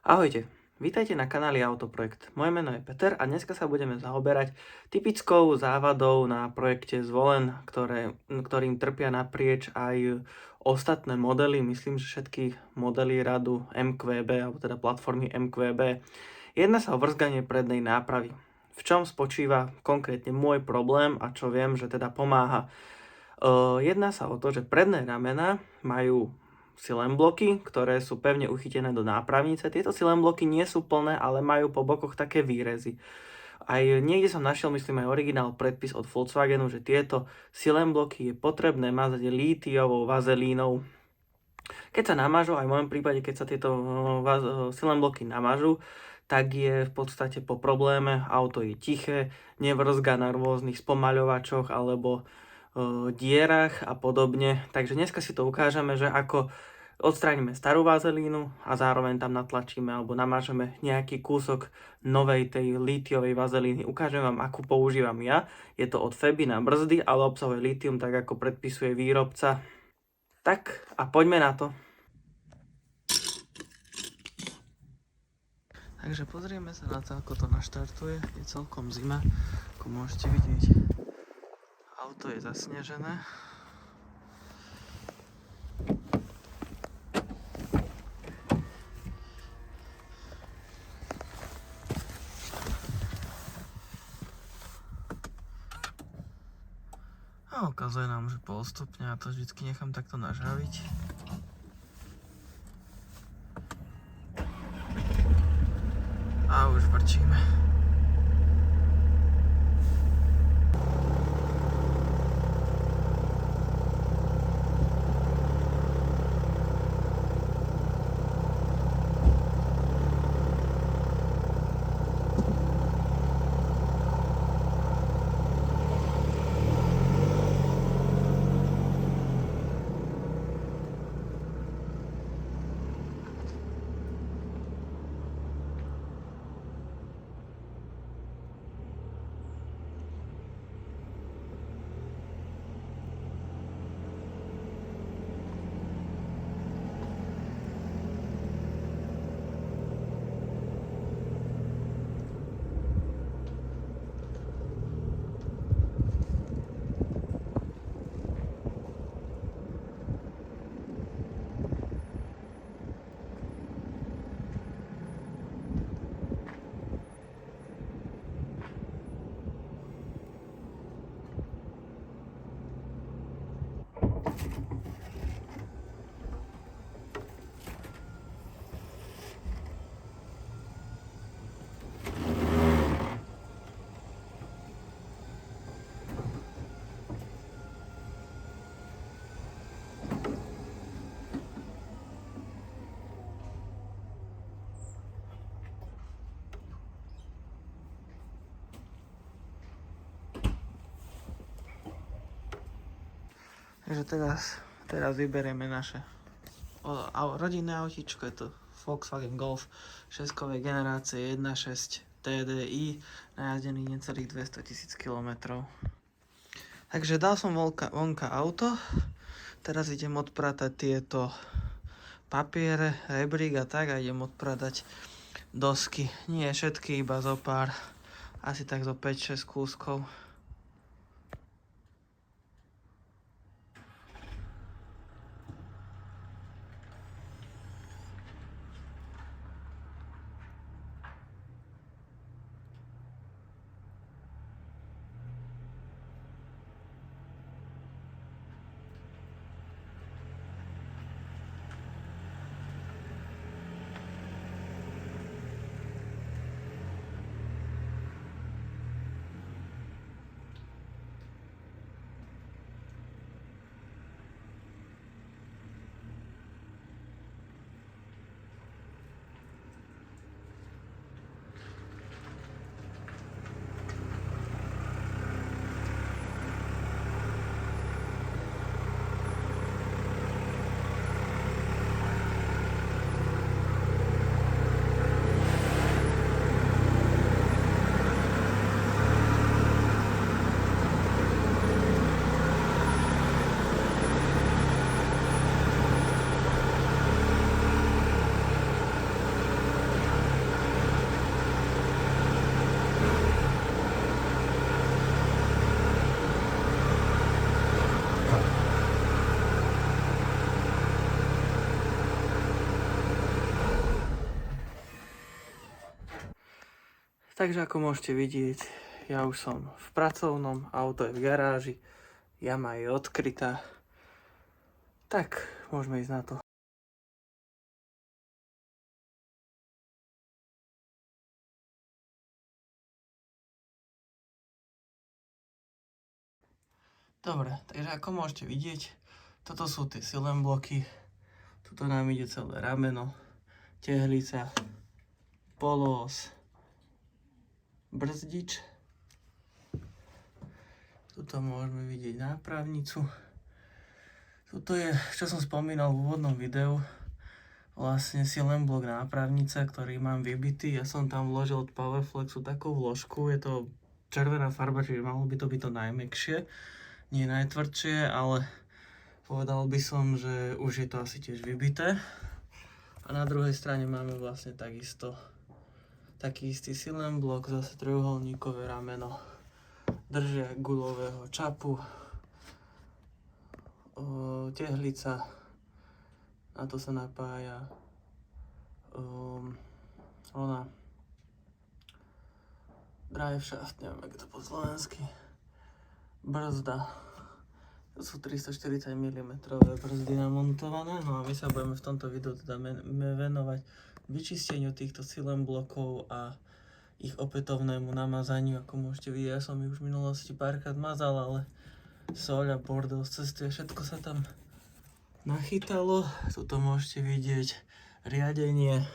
Ahojte, vítajte na kanáli Autoprojekt. Moje meno je Peter a dneska sa budeme zaoberať typickou závadou na projekte Zvolen, ktorým trpia naprieč aj ostatné modely. Myslím, že všetky modely radu MQB, alebo teda platformy MQB. Jedná sa o vrzganie prednej nápravy. V čom spočíva konkrétne môj problém a čo viem, že teda pomáha. Jedná sa o to, že predné ramena majú silenbloky, ktoré sú pevne uchytené do nápravnice. Tieto silenbloky nie sú plné, ale majú po bokoch také výrezy. Aj niekde som našiel, myslím, aj originál predpis od Volkswagenu, že tieto silenbloky je potrebné mazať lítiovou vazelínou. Keď sa namážu, aj v mojom prípade, keď sa tieto silenbloky namážu, tak je v podstate po probléme, auto je tiché, nevrzga na rôznych spomaľovačoch alebo dierach a podobne. Takže dneska si to ukážeme, že ako odstránime starú vazelínu a zároveň tam natlačíme alebo namážeme nejaký kúsok novej tej lítiovej vazelíny. Ukážem vám, akú používam ja. Je to od Feby na brzdy, ale obsahuje lítium, tak ako predpisuje výrobca. Tak a poďme na to. Takže pozrieme sa na to, ako to naštartuje. Je celkom zima, ako môžete vidieť. Auto je zasnežené. A ukazuje nám, že pol stupňa, a to vždycky nechám takto nažhaviť. A už vrčíme. Takže teraz vyberieme naše rodinné autíčko, je to Volkswagen Golf 6-kovej generácie 1.6 TDI, najazdený necelých 200 000 km. Takže dal som vonka auto, teraz idem odpratať tieto papiere, rebrík a tak a idem odpratať dosky. Nie všetky, iba zo pár, asi tak zo 5-6 kúskov. Takže ako môžete vidieť, ja už som v pracovnom, auto je v garáži, jama je odkrytá. Tak, môžeme ísť na to. Dobre, takže ako môžete vidieť, toto sú tie silen bloky. Tuto nám ide celé rameno, tehlica, polós, brzdič. Tuto môžeme vidieť nápravnicu. Tuto je, čo som spomínal v úvodnom videu, vlastne silen blok nápravnice, ktorý mám vybitý. Ja som tam vložil od Powerflexu takú vložku, je to červená farba, čiže malo by to byť to najmäkšie, nie najtvrdšie, ale povedal by som, že už je to asi tiež vybité. A na druhej strane máme vlastne takisto taký istý silen blok, zase trojuholníkové rameno, držia guľového čapu, tehlica, na to sa napája drive shaft, neviem, jak to po slovensky, brzda. To sú 340 mm brzdy namontované, no a my sa budeme v tomto videu teda venovať vyčisteniu týchto silen blokov a ich opätovnému namazaniu. Ako môžete vidieť, ja som ich už v minulosti párkrát mazal, ale soľ a bordel z cesty a všetko sa tam nachytalo. Tuto môžete vidieť riadenie,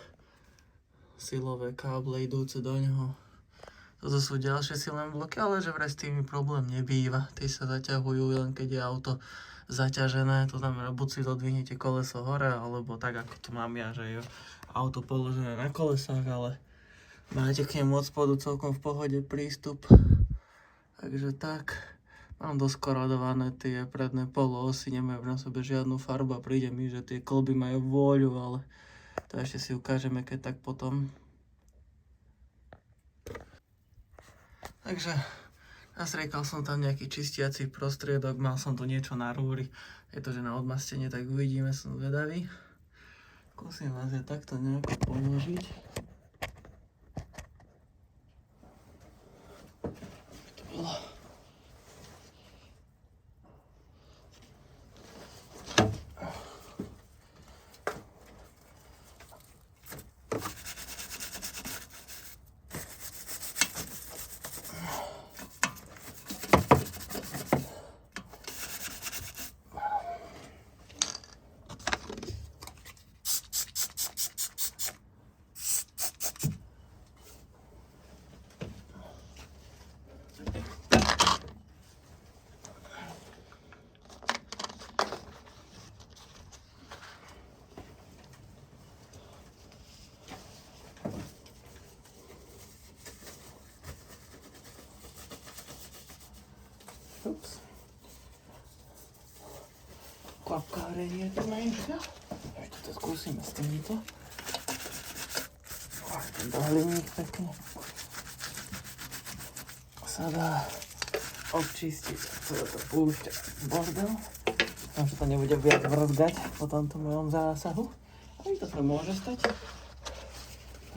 silové káble idúce do ňoho. Toto sú ďalšie silen bloky, ale že vraj s tými problém nebýva. Tí sa zaťahujú len keď je auto zaťažené, to znamená buď si dodvihnete koleso hore, alebo tak ako to mám ja, že je auto položené na kolesách, ale máte k nemu od spodu celkom v pohode prístup. Takže tak. Mám doskoradované tie predné poloosy, nemajú na sebe žiadnu farbu a príde mi, že tie kolby majú vôľu, ale to ešte si ukážeme, keď tak potom. Takže nastriekal som tam nejaký čistiaci prostriedok, mal som tu niečo na rúry, je to, že na odmastenie, tak uvidíme, som zvedavý. Skúsim vás ja takto nejako položiť. To bolo. Ups. Kvapkárenie to menšia. Ešte to skúsime s týmto. Tento hliník pekne sa dá občistiť. Celé to púšťa bordel. Dúfam, že to nebude viac vrzgať po tomto mojom zásahu. A to sa môže stať.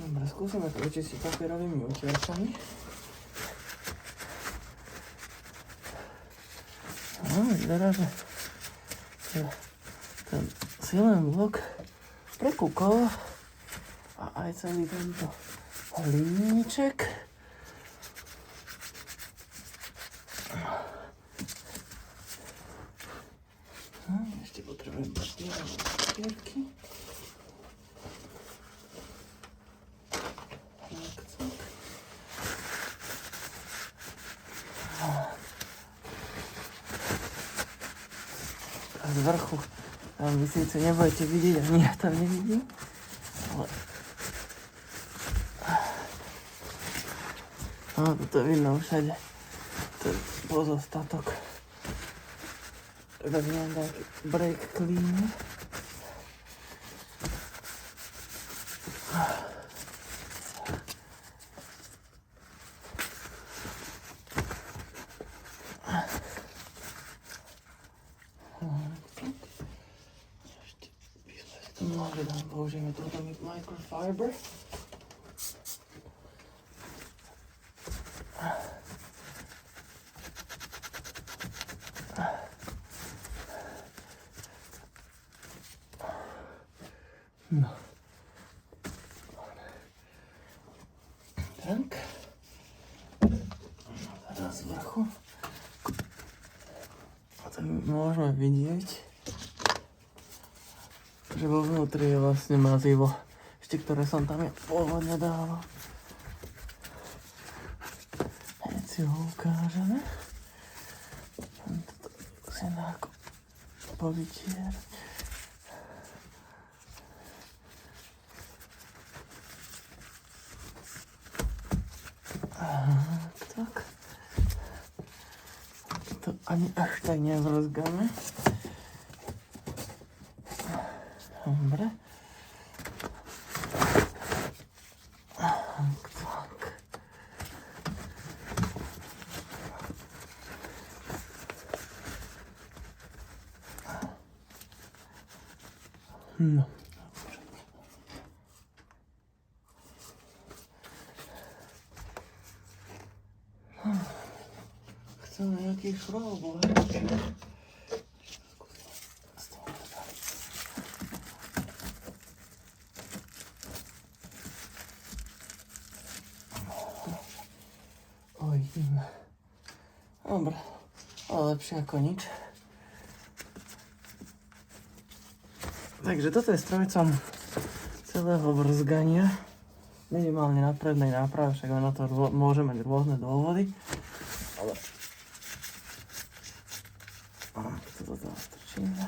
Dobre, skúsime to vyčistiť papierovými utieračami. No, vyzerá, že ten silen blok prekúkol a aj celý tento hliníček. No, ešte potrebujem papierky. Z vrchu tam vy síce nebudete vidieť, ani ja tam nevidím, ale no, toto vidno všade, ten pozostatok, tak nejaký brake cleaner. Použijeme túto microfiber. No. Tak. Teraz z vrchu. Potom môžeme vidieť, že vo vnútri je vlastne mazivo, ešte ktoré som tam pôvodne dával. Hneď si ho ukážeme. Toto si ako povytierať. Tak. To ani až tak nevrzgáme. Dobre. Tak. No. Chcem nejaký šroub, Uvidíme. Dobre, ale lepšie ako nič. Takže toto je strojcom celého brzgania. Minimálne na prednej náprave, však na to môže mať rôzne dôvody. Ale toto tam strčíme.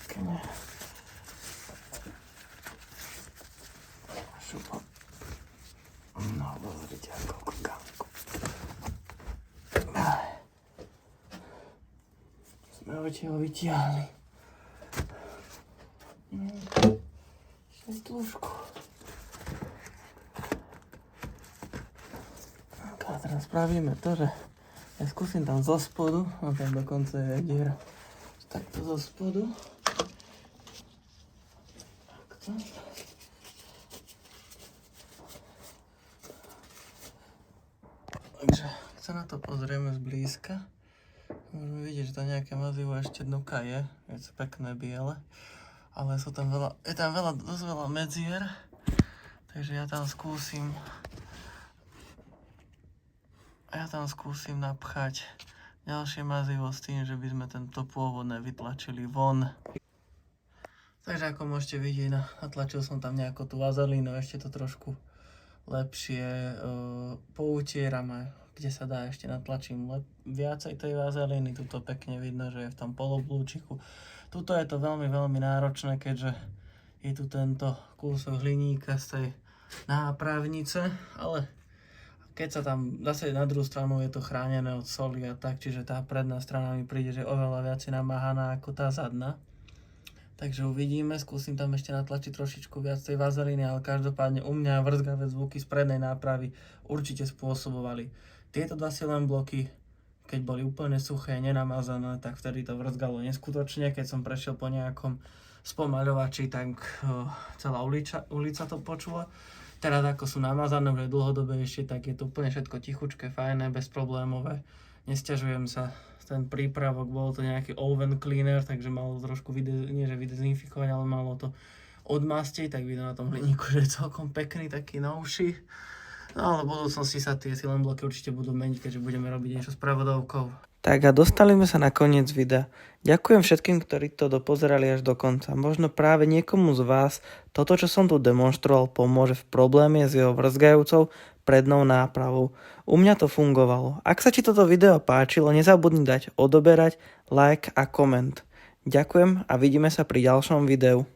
Pekne. Šupa. No, pozrite, ako kúkanku. Sme odtiaľ vytiahli. Ešte stúžku. A teraz spravíme to, že ja skúsim tam zo spodu, a tam dokonca je diera. Takto zo spodu. Takto. Takže, keď sa na to pozrieme zblízka, môžeme vidieť, že tam nejaké mazivo ešte dnuka je to pekné biele, ale sú tam je tam dosť veľa medzier, takže ja tam skúsim napchať ďalšie mazivo s tým, že by sme tento pôvodné vytlačili von. Takže ako môžete vidieť, natlačil som tam nejako tú vazelínu, ešte to trošku lepšie poutieram, kde sa dá ešte natlačím viacej tej vazelíny. Tuto pekne vidno, že je v tom poloblúčiku. Tuto je to veľmi, veľmi náročné, keďže je tu tento kúsok hliníka z tej nápravnice, ale keď sa tam zase na druhú stranu je to chránené od soli a tak, čiže tá predná strana mi príde, že je oveľa viac namáhaná ako tá zadná. Takže uvidíme, skúsim tam ešte natlačiť trošičku viac tej vazelíny, ale každopádne u mňa vrzgavé zvuky z prednej nápravy určite spôsobovali tieto dva silen bloky. Keď boli úplne suché, nenamazané, tak vtedy to vrzgalo neskutočne. Keď som prešiel po nejakom spomaľovači, tak celá ulica to počula. Teraz ako sú namazané už dlhodobejšie, tak je to úplne všetko tichučké, fajné, bezproblémové. Nesťažujem sa. Ten prípravok, bol to nejaký oven cleaner, takže malo trošku nie že vydezinfikovať, ale malo to odmastiť, tak vidno na tom hliníku, že je celkom pekný, taký novší. No ale v budúcnosti sa tie silen bloky určite budú meniť, keďže budeme robiť niečo s prevodovkou. Tak a dostali sme sa na koniec videa. Ďakujem všetkým, ktorí to dopozerali až do konca. Možno práve niekomu z vás toto, čo som tu demonstroval, pomôže v probléme s jeho vrzgajúcou prednou nápravou. U mňa to fungovalo. Ak sa ti toto video páčilo, nezabudni dať odoberať, like a koment. Ďakujem a vidíme sa pri ďalšom videu.